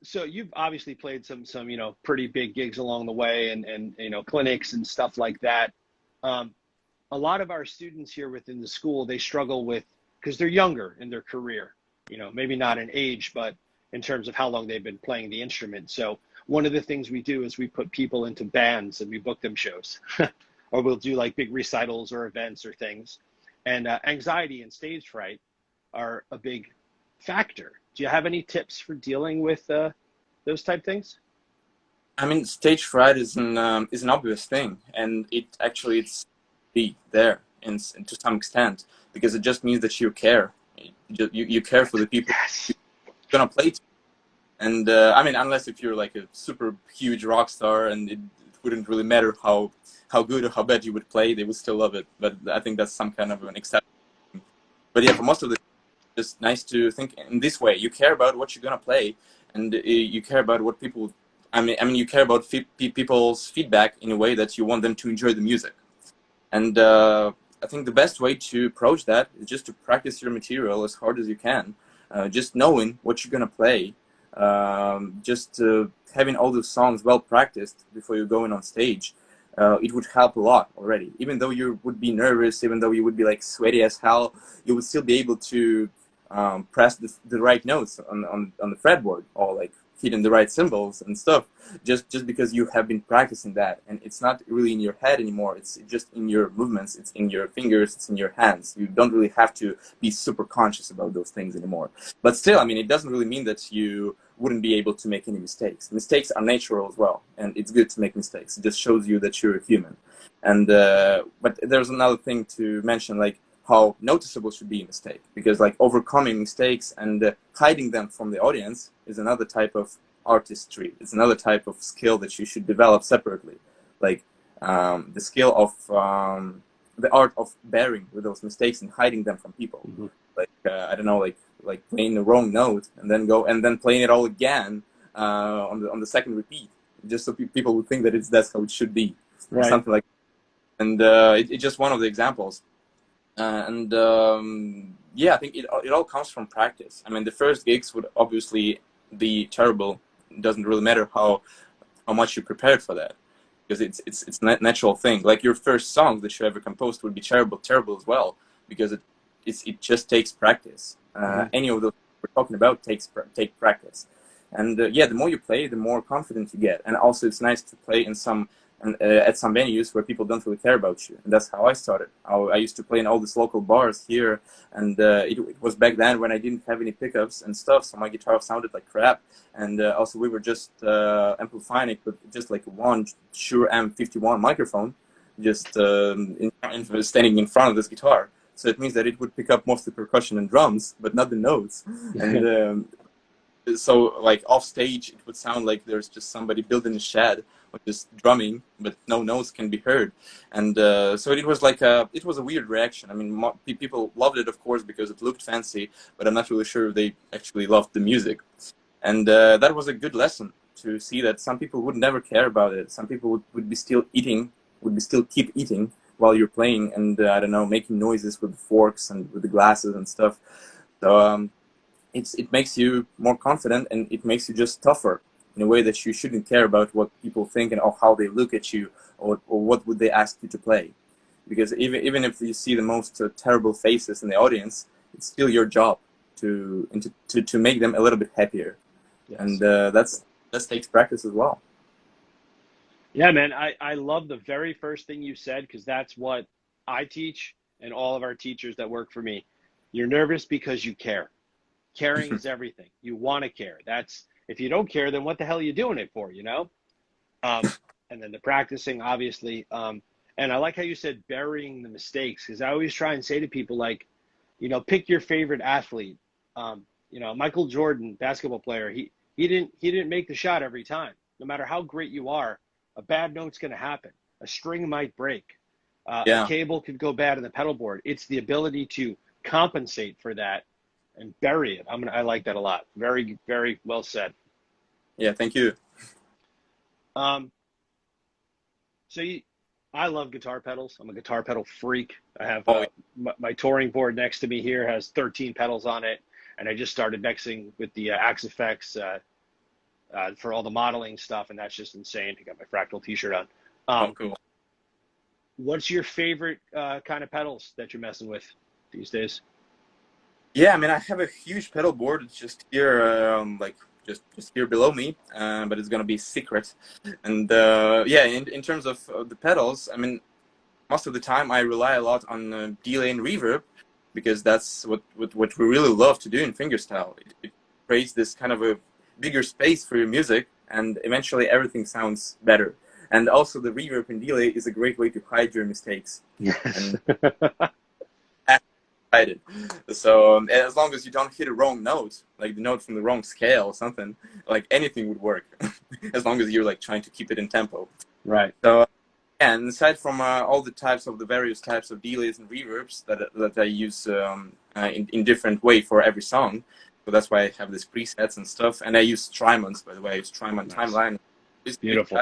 So you've obviously played some pretty big gigs along the way, and clinics and stuff like that. A lot of our students here within the school, they struggle with, because they're younger in their career, maybe not in age, but in terms of how long they've been playing the instrument. So one of the things we do is we put people into bands and we book them shows, or we'll do like big recitals or events or things. And anxiety and stage fright are a big factor. Do you have any tips for dealing with those type things? I mean, stage fright is an obvious thing, and it's be there and to some extent, because it just means that you care. You care for the people you're gonna play to. And I mean, unless if you're like a super huge rock star, and it wouldn't really matter how good or how bad you would play, they would still love it. But I think that's some kind of an exception. But yeah, for most of the, it's nice to think in this way. You care about what you're gonna play, and you care about what people. I mean, you care about people's feedback in a way that you want them to enjoy the music. And I think the best way to approach that is just to practice your material as hard as you can. Just knowing what you're gonna play, just having all those songs well practiced before you go in on stage, it would help a lot already. Even though you would be nervous, even though you would be like sweaty as hell, you would still be able to press the right notes on the fretboard, or like hitting the right cymbals and stuff, just because you have been practicing that. And it's not really in your head anymore, it's just in your movements, it's in your fingers, it's in your hands. You don't really have to be super conscious about those things anymore. But still, I mean, it doesn't really mean that you wouldn't be able to make any mistakes. Mistakes are natural as well, and it's good to make mistakes. It just shows you that you're a human. And but there's another thing to mention, like how noticeable should be a mistake, because like overcoming mistakes and hiding them from the audience is another type of artistry. It's another type of skill that you should develop separately, like the skill of the art of bearing with those mistakes and hiding them from people. Mm-hmm. Like I don't know, like playing the wrong note and then playing it all again on the second repeat, just so people would think that that's how it should be, right. Or something like that. And it's just one of the examples. Yeah, I think it all comes from practice. I mean, the first gigs would obviously be terrible. It doesn't really matter how much you prepared for that. because it's a natural thing. Like your first song that you ever composed would be terrible as well, because it just takes practice. Any of those we're talking about take practice, and yeah, the more you play, the more confident you get. And also, it's nice to play in some at some venues where people don't really care about you, and that's how I started. I used to play in all these local bars here, and it was back then when I didn't have any pickups and stuff, so my guitar sounded like crap. And also, we were just amplifying it with just like one Shure M51 microphone, just standing in front of this guitar. So it means that it would pick up mostly percussion and drums, but not the notes. And so, like off stage, it would sound like there's just somebody building a shed or just drumming, but no notes can be heard. And so it was like it was a weird reaction. I mean, people loved it, of course, because it looked fancy, but I'm not really sure if they actually loved the music. And that was a good lesson to see that some people would never care about it. Some people would be still eating, keep eating while you're playing, and I don't know, making noises with the forks and with the glasses and stuff. So it makes you more confident, and it makes you just tougher in a way that you shouldn't care about what people think and how they look at you, or what would they ask you to play. Because even if you see the most terrible faces in the audience, it's still your job to make them a little bit happier. Yes. And that takes practice as well. Yeah, man, I love the very first thing you said, because that's what I teach and all of our teachers that work for me. You're nervous because you care. Caring is everything. You want to care. If you don't care, then what the hell are you doing it for, you know? And then the practicing, obviously. And I like how you said burying the mistakes, because I always try and say to people, like, you know, pick your favorite athlete. You know, Michael Jordan, basketball player, he didn't make the shot every time. No matter how great you are, a bad note's going to happen. A string might break. A cable could go bad in the pedal board. It's the ability to compensate for that and bury it. I like that a lot. Very, very well said. Yeah, thank you. I love guitar pedals. I'm a guitar pedal freak. I have my touring board next to me here has 13 pedals on it, and I just started mixing with the Axe Effects for all the modeling stuff, and that's just insane. I got my Fractal t-shirt on. Cool. What's your favorite kind of pedals that you're messing with these days? Yeah, I mean, I have a huge pedal board. It's just here, like just here below me, but it's gonna be secret. And yeah, in terms of the pedals, I mean, most of the time I rely a lot on delay and reverb, because that's what we really love to do in fingerstyle. It creates this kind of a bigger space for your music, and eventually everything sounds better. And also the reverb and delay is a great way to hide your mistakes. Yes. So as long as you don't hit a wrong note, like the note from the wrong scale or something, like anything would work, as long as you're like trying to keep it in tempo. Right. So, and aside from all the various types of delays and reverbs that I use in different way for every song, so that's why I have these presets and stuff. And I use Strymons, by the way. I use Strymon Timeline. It's beautiful.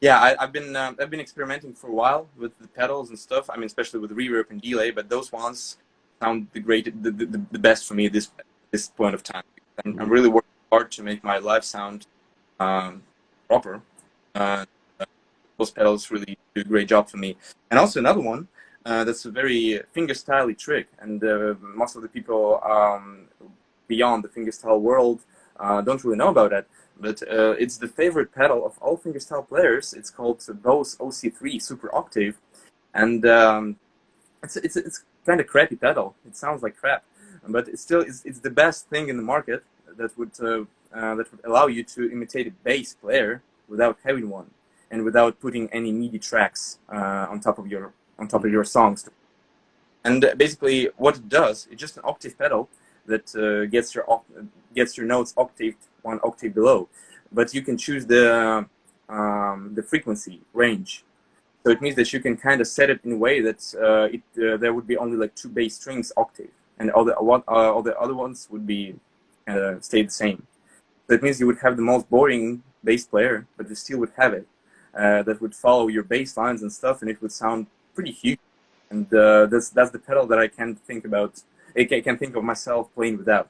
Yeah, I've been experimenting for a while with the pedals and stuff. I mean, especially with reverb and delay, but those ones sound the best for me at this point of time. I'm really working hard to make my live sound proper. Those pedals really do a great job for me. And also another one that's a very fingerstyle trick, and most of the people beyond the fingerstyle world don't really know about it. But it's the favorite pedal of all fingerstyle players. It's called Bose OC3 Super Octave, and it's kind of crappy pedal. It sounds like crap, but it's the best thing in the market that would allow you to imitate a bass player without having one, and without putting any MIDI tracks on top of your songs. And basically, what it does, it's just an octave pedal that gets your notes octaved one octave below, but you can choose the frequency range. So it means that you can kind of set it in a way that there would be only like 2 bass strings octave, and all the other ones would be stay the same. So it means you would have the most boring bass player, but you still would have it that would follow your bass lines and stuff, and it would sound pretty huge. And that's the pedal that I can think about. I can think of myself playing without,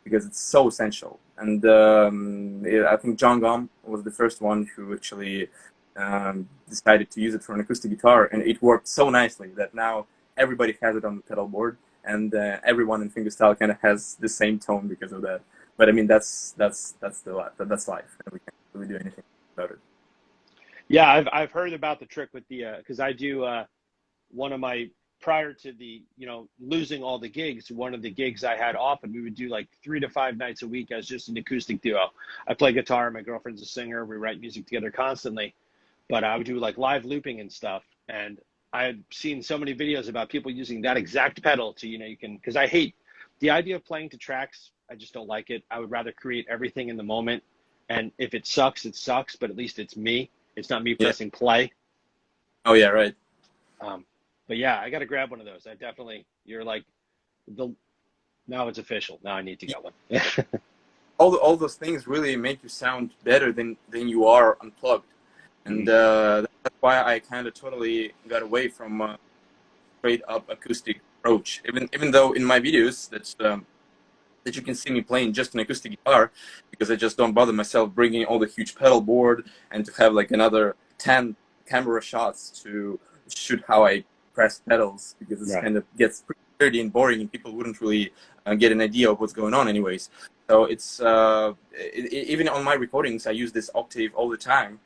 because it's so essential. And I think John Gom was the first one who actually decided to use it for an acoustic guitar, and it worked so nicely that now everybody has it on the pedal board, and everyone in fingerstyle kind of has the same tone because of that. But I mean, that's that's life, and we can't really do anything about it. Yeah, I've heard about the trick with the because I do one of my prior to the losing all the gigs, one of the gigs I had often we would do like 3 to 5 nights a week as just an acoustic duo. I play guitar, my girlfriend's a singer, we write music together constantly, but I would do like live looping and stuff. And I had seen so many videos about people using that exact pedal to you can, because I hate the idea of playing to tracks. I just don't like it. I would rather create everything in the moment, and if it sucks, but at least it's me. It's not me pressing play. Oh yeah, right. But yeah, I got to grab one of those. You're like, now it's official. Now I need to get one. all those things really make you sound better than you are unplugged, and that's why I kind of totally got away from straight up acoustic approach. Even though in my videos that you can see me playing just an acoustic guitar, because I just don't bother myself bringing all the huge pedal board and to have like another 10 camera shots to shoot how I press pedals, because it kind of gets pretty dirty and boring, and people wouldn't really get an idea of what's going on anyways. So it's even on my recordings, I use this octave all the time,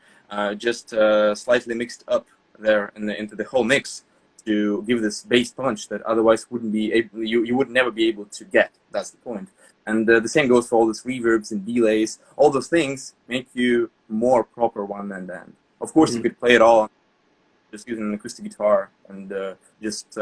just slightly mixed up there into the whole mix to give this bass punch that otherwise wouldn't be able, you would never be able to get. That's the point. And the same goes for all these reverbs and delays. All those things make you more proper one-man band. Of course, you could play it all just using an acoustic guitar and just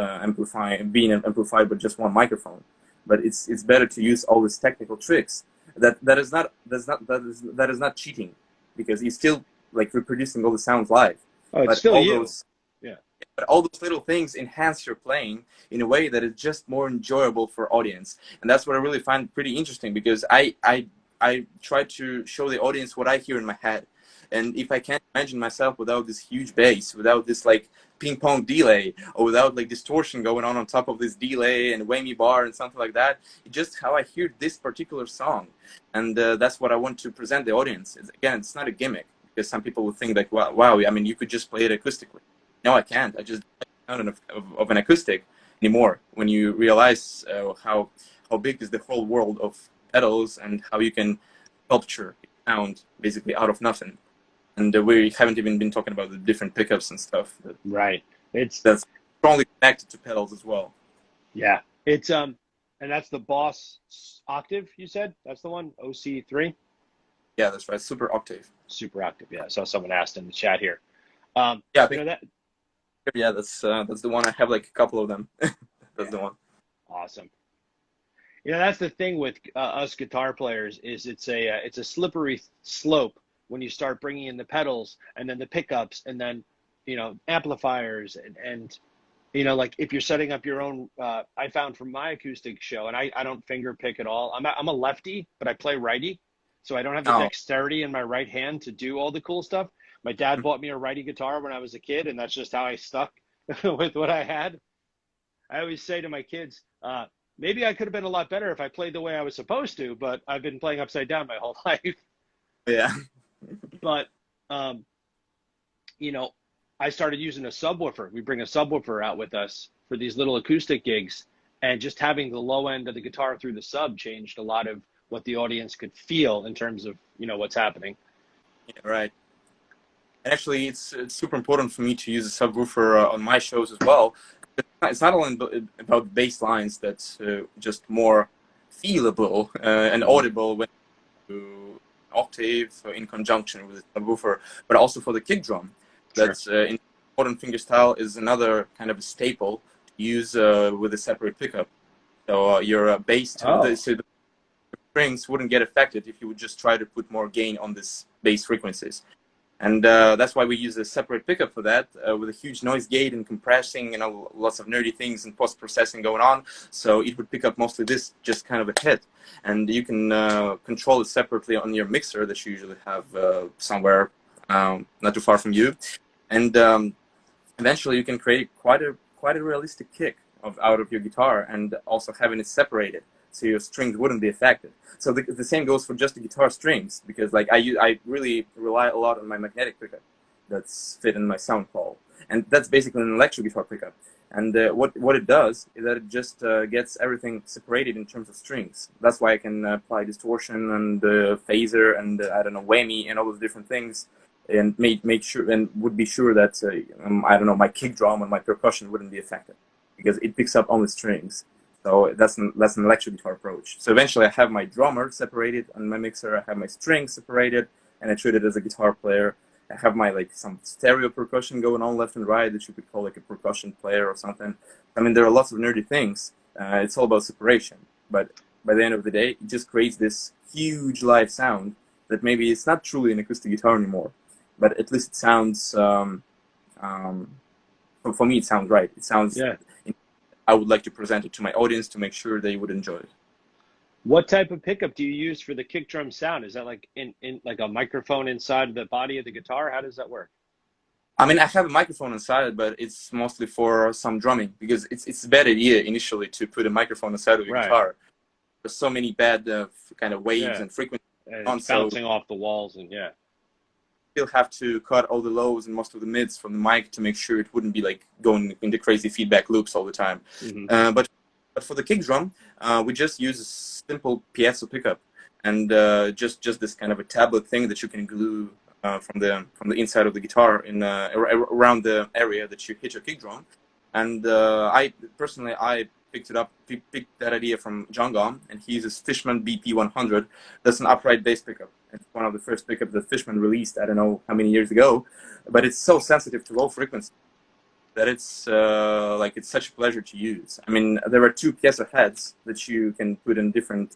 being amplified with just one microphone. But it's better to use all these technical tricks. That is not cheating, because you're still like reproducing all the sounds live. Oh, it's but still all you. Those, but all those little things enhance your playing in a way that is just more enjoyable for audience, and that's what I really find pretty interesting, because I try to show the audience what I hear in my head. And if I can't imagine myself without this huge bass, without this like ping pong delay, or without like distortion going on top of this delay and whammy bar and something like that, it's just how I hear this particular song. And that's what I want to present the audience. Again, it's not a gimmick, because some people would think like, wow, I mean, you could just play it acoustically. No, I can't. I just don't like the sound of an acoustic anymore, when you realize how big is the whole world of pedals, and how you can sculpture sound basically out of nothing. And we haven't even been talking about the different pickups and stuff. Right. That's strongly connected to pedals as well. Yeah. It's and that's the Boss Octave, you said? That's the one? OC3? Yeah, that's right. Super Octave. Super Octave, yeah. I saw someone asked in the chat here. Yeah, I think, yeah, that's the one. I have like a couple of them. That's the one. Awesome. That's the thing with us guitar players, is it's a slippery slope when you start bringing in the pedals and then the pickups and then amplifiers and like if you're setting up your own. I found from my acoustic show, and I don't finger pick at all. I'm a lefty, but I play righty, so I don't have the dexterity in my right hand to do all the cool stuff. My dad bought me a righty guitar when I was a kid, and that's just how I stuck with what I had. I always say to my kids, maybe I could have been a lot better if I played the way I was supposed to, but I've been playing upside down my whole life. Yeah. But, I started using a subwoofer. We bring a subwoofer out with us for these little acoustic gigs, and just having the low end of the guitar through the sub changed a lot of what the audience could feel in terms of, what's happening. Yeah, right. Actually, it's super important for me to use a subwoofer on my shows as well. It's not only about bass lines that's just more feelable and audible when you octave in conjunction with the subwoofer, but also for the kick drum. That's in modern fingerstyle is another kind of a staple to use with a separate pickup. So your bass, so the strings wouldn't get affected if you would just try to put more gain on this bass frequencies. And that's why we use a separate pickup for that, with a huge noise gate and compressing and lots of nerdy things and post-processing going on. So it would pick up mostly this just kind of a hit. And you can control it separately on your mixer that you usually have somewhere not too far from you. And eventually you can create quite a realistic kick out of your guitar, and also having it separated, so your strings wouldn't be affected. So the same goes for just the guitar strings, because like I really rely a lot on my magnetic pickup that's fit in my sound hole. And that's basically an electric guitar pickup. And what it does is that it just gets everything separated in terms of strings. That's why I can apply distortion and phaser and I don't know, whammy and all those different things, and make sure and would be sure that I don't know, my kick drum and my percussion wouldn't be affected because it picks up only strings. So that's an electric guitar approach. So eventually I have my drummer separated on my mixer, I have my strings separated, and I treat it as a guitar player. I have my like some stereo percussion going on left and right that you could call like a percussion player or something. I mean, there are lots of nerdy things. It's all about separation. But by the end of the day, it just creates this huge live sound that maybe it's not truly an acoustic guitar anymore, but at least it sounds, for me, it sounds right. It sounds, Yeah. I would like to present it to my audience to make sure they would enjoy it. What type of pickup do you use for the kick drum sound? Is that like in like a microphone inside the body of the guitar? How does that work? I mean, I have a microphone inside, but it's mostly for some drumming because it's a bad idea initially to put a microphone inside of your guitar. There's so many bad kind of waves and frequencies it's bouncing off the walls and you'll have to cut all the lows and most of the mids from the mic to make sure it wouldn't be like going into crazy feedback loops all the time. But for the kick drum, we just use a simple piezo pickup and just this kind of a tablet thing that you can glue from the inside of the guitar in around the area that you hit your kick drum. And I personally picked that idea from John Gom, and he uses Fishman Bp100. That's an upright bass pickup. It's one of the first pickups that Fishman released, I don't know how many years ago, but it's so sensitive to low frequency that it's like it's such a pleasure to use. I mean, there are two piezo heads that you can put in different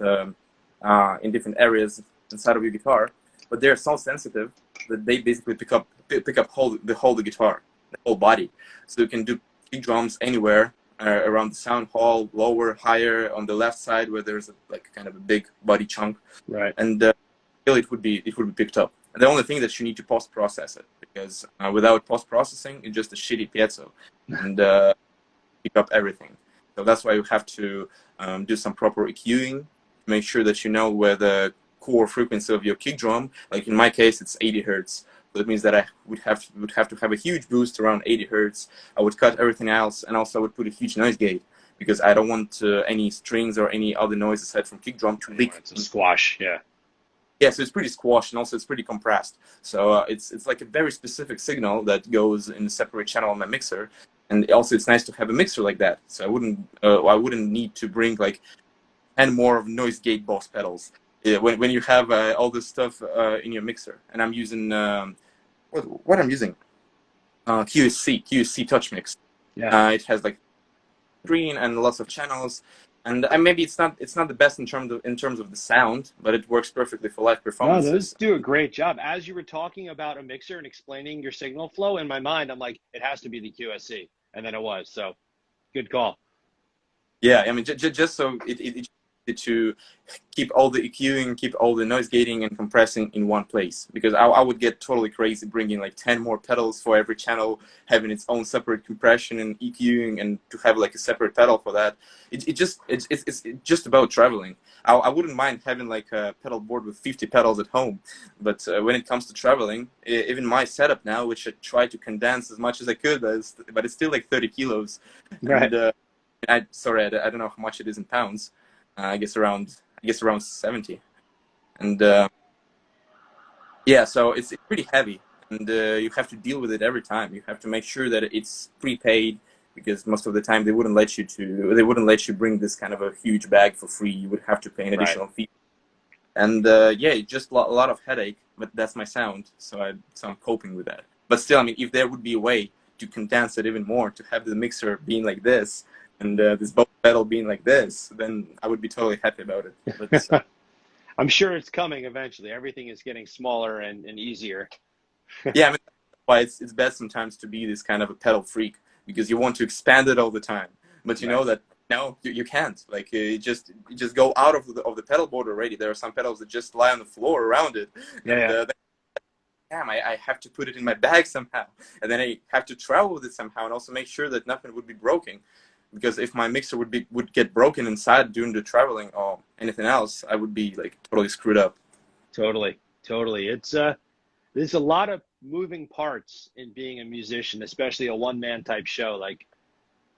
areas inside of your guitar, but they're so sensitive that they basically pick up the whole guitar, the whole body. So you can do kick drums anywhere around the sound hole, lower, higher, on the left side where there's like kind of a big body chunk, right? And it would be picked up. And the only thing that you need to post-process it, because without post-processing, it's just a shitty piezo and pick up everything. So that's why you have to do some proper EQing to make sure that you know where the core frequency of your kick drum, like in my case, it's 80 hertz. So that means that I would have to have a huge boost around 80 hertz. I would cut everything else, and also I would put a huge noise gate because I don't want any strings or any other noise aside from kick drum to leak. It's a squash, Yeah, so it's pretty squashed and also it's pretty compressed. So it's like a very specific signal that goes in a separate channel on my mixer, and also it's nice to have a mixer like that. So I wouldn't need to bring like 10 more of noise gate boss pedals when you have all this stuff in your mixer. And I'm using what I'm using QSC Touch Mix. It has like screen and lots of channels. And maybe it's not the best in terms of the sound, but it works perfectly for live performances. No, those do a great job. As you were talking about a mixer and explaining your signal flow, in my mind, I'm like, it has to be the QSC, and then it was. So, good call. Yeah, I mean, just so it to keep all the EQing, keep all the noise gating and compressing in one place, because I would get totally crazy bringing like 10 more pedals for every channel, having its own separate compression and EQing, and to have like a separate pedal for that. It's just about traveling. I wouldn't mind having like a pedal board with 50 pedals at home, but when it comes to traveling, even my setup now, which I try to condense as much as I could, but it's still like 30 kilos. Right. And, I don't know how much it is in pounds. I guess around 70, and yeah, so it's pretty heavy, and you have to deal with it every time. You have to make sure that it's prepaid, because most of the time they wouldn't let you bring this kind of a huge bag for free. You would have to pay an additional fee, and yeah, it's just a lot of headache. But that's my sound, so I'm coping with that. But still, I mean, if there would be a way to condense it even more, to have the mixer being like this, and this both pedal being like this, then I would be totally happy about it. But, I'm sure it's coming eventually. Everything is getting smaller and easier. Yeah, I mean, that's why it's best sometimes to be this kind of a pedal freak, because you want to expand it all the time, but you know that no, you can't. Like you just go out of the pedal board already. There are some pedals that just lie on the floor around it. Damn, I have to put it in my bag somehow, and then I have to travel with it somehow, and also make sure that nothing would be broken. Because if my mixer would get broken inside during the traveling or anything else, I would be like totally screwed up. Totally. It's there's a lot of moving parts in being a musician, especially a one-man type show. Like,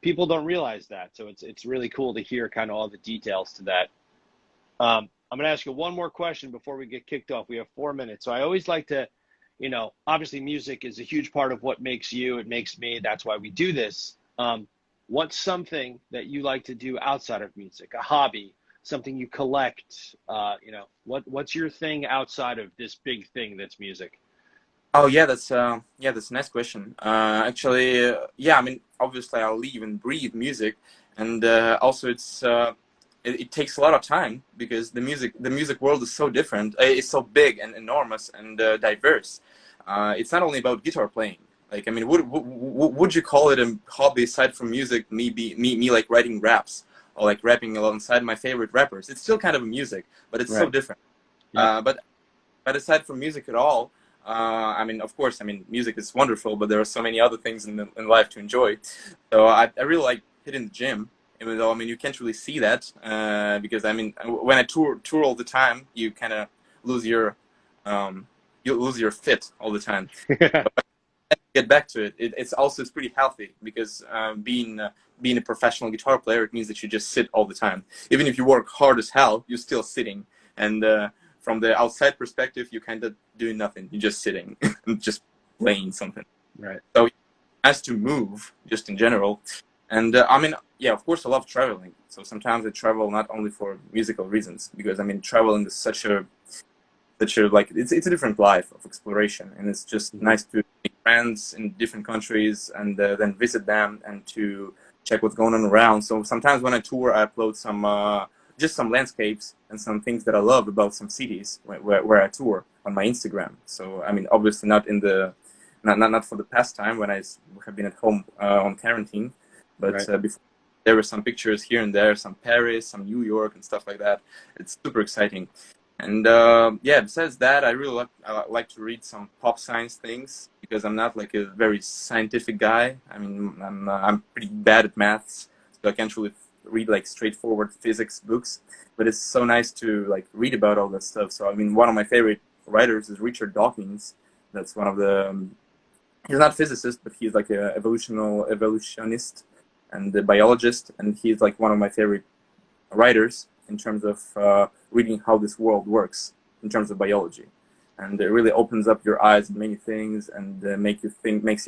people don't realize that. So it's really cool to hear kind of all the details to that. I'm going to ask you one more question before we get kicked off. We have 4 minutes. So I always like to, obviously music is a huge part of what makes you, it makes me. That's why we do this. What's something that you like to do outside of music, a hobby, something you collect? What's your thing outside of this big thing that's music? Oh yeah, that's a nice question. Actually, yeah, I mean, obviously, I live and breathe music, and also it takes a lot of time because the music world is so different. It's so big and enormous and diverse. It's not only about guitar playing. Like, I mean, would you call it a hobby aside from music? Me like writing raps or like rapping alongside my favorite rappers. It's still kind of music, but it's so different. Yep. But aside from music at all, I mean, of course, I mean, music is wonderful, but there are so many other things in life to enjoy. So I really like hitting the gym, even though, I mean, you can't really see that because, I mean, when I tour all the time, you kind of lose your fit all the time. But get back to it. It's pretty healthy because being a professional guitar player, it means that you just sit all the time. Even if you work hard as hell, you're still sitting. And from the outside perspective, you're kind of doing nothing. You're just sitting and just playing something. Right. So it has to move just in general. And I mean, yeah, of course, I love traveling. So sometimes I travel not only for musical reasons, because I mean, traveling is such a like it's a different life of exploration, and it's just nice to make friends in different countries and then visit them and to check what's going on around. So sometimes when I tour, I upload some just some landscapes and some things that I love about some cities where I tour on my Instagram. So I mean, obviously not in the not for the pastime when I have been at home on quarantine, but before there were some pictures here and there, some Paris, some New York, and stuff like that. It's super exciting. And yeah, besides that, I really like to read some pop science things because I'm not like a very scientific guy. I mean, I'm pretty bad at maths, so I can't really read like straightforward physics books. But it's so nice to like read about all that stuff. So I mean, one of my favorite writers is Richard Dawkins. That's one of the he's not a physicist, but he's like a evolutionist and a biologist, and he's like one of my favorite writers in terms of reading how this world works in terms of biology, and it really opens up your eyes to many things and makes you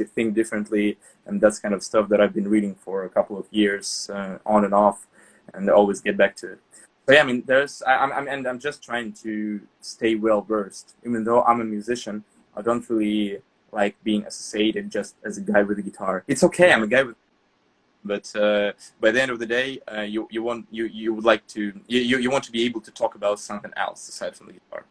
think differently, and that's kind of stuff that I've been reading for a couple of years on and off, and I always get back to it. So yeah, I mean, I'm just trying to stay well versed, even though I'm a musician. I don't really like being associated just as a guy with a guitar. It's okay, I'm a guy with. But by the end of the day, you would like to you want to be able to talk about something else aside from the guitar.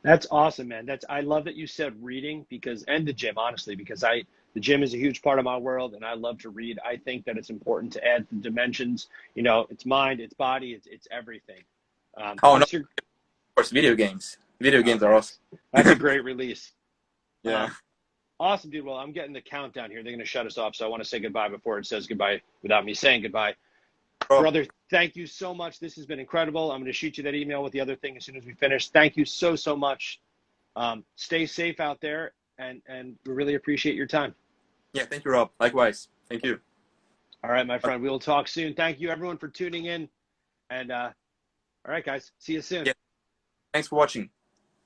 That's awesome, man. I love that you said reading and the gym, honestly, because the gym is a huge part of my world and I love to read. I think that it's important to add the dimensions. It's mind, it's body, it's everything. Oh no, of course, video games. Video games are awesome. That's a great release. Yeah. Awesome, dude. Well, I'm getting the countdown here. They're going to shut us off, so I want to say goodbye before it says goodbye without me saying goodbye. Brother, thank you so much. This has been incredible. I'm going to shoot you that email with the other thing as soon as we finish. Thank you so much. Stay safe out there, and we really appreciate your time. Yeah, thank you, Rob. Likewise. Thank you. All right, my friend. We will talk soon. Thank you, everyone, for tuning in. And all right, guys. See you soon. Yeah. Thanks for watching.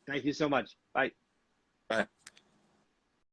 Thank you so much. Bye.